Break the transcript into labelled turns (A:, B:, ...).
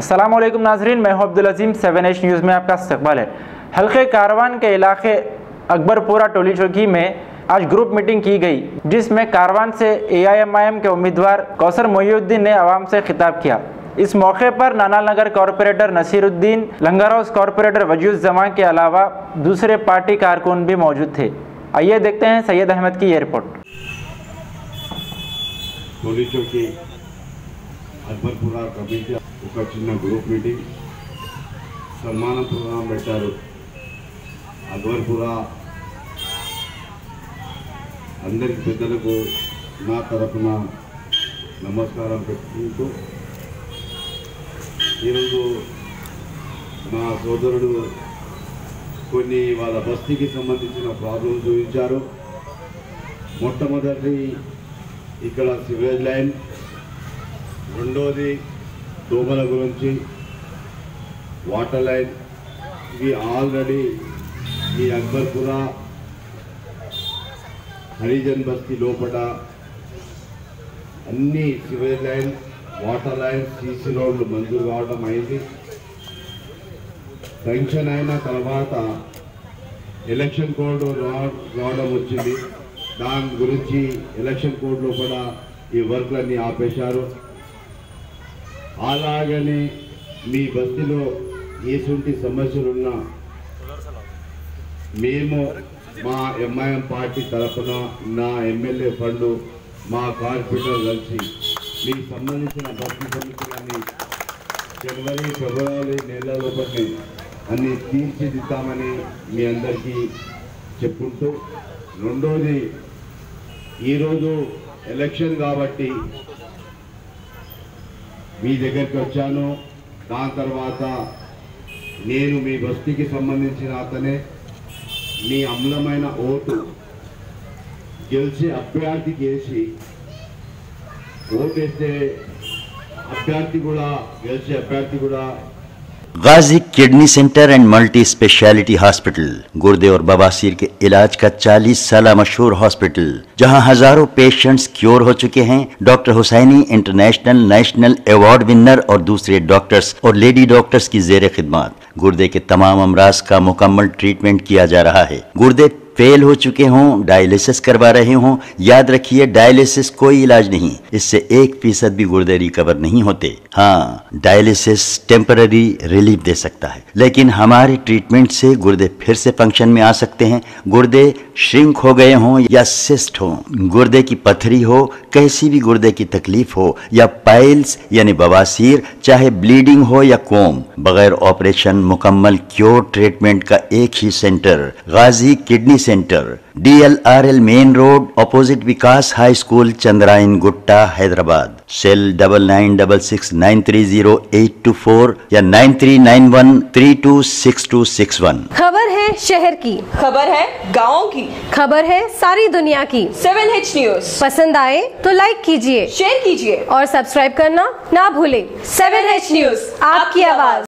A: अस्सलामुअलैकुम नाजरीन, मैं हूं अब्दुल अजीम। 7H न्यूज़ में आपका इस्तकबाल है। हल्के कारवान के इलाके अकबरपुरा टोली चौकी में आज ग्रुप मीटिंग की गई, जिसमें कारवान से AIMIM के उम्मीदवार कौसर मोहिउद्दीन ने आवाम से खिताब किया। इस मौके पर नानाल नगर कॉरपोरेटर नसीरुद्दीन, लंगर हाउस कॉरपोरेटर वजीउज़्ज़मान के अलावा दूसरे पार्टी कारकुन भी मौजूद थे। आइए देखते हैं सैयद अहमद की ये रिपोर्ट।
B: टोली चौकी అక్బర్పురా కమిటీ ఒక చిన్న గ్రూప్ మీటింగ్ సన్మాన ప్రోగ్రాం పెట్టారు. అక్బర్పురా అందరికి పెద్దలకు నా తరపున నమస్కారం పెట్టుకుంటూ ఈరోజు మా సోదరుడు కొన్ని వాళ్ళ బస్తీకి సంబంధించిన ప్రాబ్లమ్స్ చూపించారు. మొట్టమొదటి ఇక్కడ సివేజ్ లైన్, రెండోది దోమల గురించి, వాటర్ లైన్. ఇవి ఆల్రెడీ ఈ అక్బర్పురా హరిజన్ బస్తీ లోపల అన్ని sewage line, water line, CC రోడ్లు మంజూరు కావడం అయింది. శాంక్షన్ అయిన తర్వాత ఎలక్షన్ కోడ్ రావడం వచ్చింది. దాని గురించి ఎలక్షన్ కోడ్ లోపల ఈ వర్క్లన్నీ ఆపేశారు. అలాగనే మీ బస్తీలో ఏసుంటి సమస్యలున్నా మేము మా MIM పార్టీ తరఫున నా ఎమ్మెల్యే ఫండ్, మా కార్పొరేటర్ కలిసి మీకు సంబంధించిన బస్తీ సమస్యలన్నీ జనవరి ఫిబ్రవరి నెలలోపటి అన్ని తీర్చిదిద్దామని మీ అందరికీ చెప్పుకుంటూ, రెండోది ఈరోజు ఎలక్షన్ కాబట్టి మీ దగ్గరికి వచ్చాను. దాని తర్వాత నేను మీ బస్తీకి సంబంధించిన అతనే, మీ అమలమైన ఓటు గెలిచి అభ్యర్థికి వేసి ఓటేస్తే అభ్యర్థి కూడా గెలిచి అభ్యర్థి కూడా
C: Ghazi kidney centre and multi speciality hospital, गुर्दे और बवासीर के इलाज का 40 साल मशहूर हॉस्पिटल, जहां हजारों पेशेंट्स क्योर हो चुके हैं। Doctor Husaini international national award winner और दूसरे डॉक्टर्स और लेडी डॉक्टर्स की जेर खिदमत गुर्दे के तमाम अमराज का मुकम्मल ट्रीटमेंट किया जा रहा है। गुर्दे फेल हो चुके हों, डायलिसिस करवा रहे हों, याद रखिए डायलिसिस कोई इलाज नहीं, इससे 1% भी गुर्दे रिकवर नहीं होते। हाँ, डायलिसिस टेम्पररी रिलीफ दे सकता है, लेकिन हमारे ट्रीटमेंट से गुर्दे फिर से फंक्शन में आ सकते हैं। गुर्दे श्रिंक हो गए हों या सिस्ट हो, गुर्दे की पथरी हो, कैसी भी गुर्दे की तकलीफ हो, या पाइल्स यानी बवासीर, चाहे ब्लीडिंग हो या कोम, बगैर ऑपरेशन मुकम्मल क्योर ट्रीटमेंट का एक ही centre, Ghazi kidney centre, DLRL main road, opposite Vikas high school, Chandrayan Gutta, Hyderabad. Cell 9966930824 या 9391326261।
D: खबर है शहर की,
E: खबर है गाँव की,
D: खबर है सारी दुनिया की।
E: 7H न्यूज़
D: पसंद आए तो लाइक कीजिए,
E: शेयर कीजिए
D: और सब्सक्राइब करना ना भूले।
E: 7H न्यूज़, आपकी आवाज।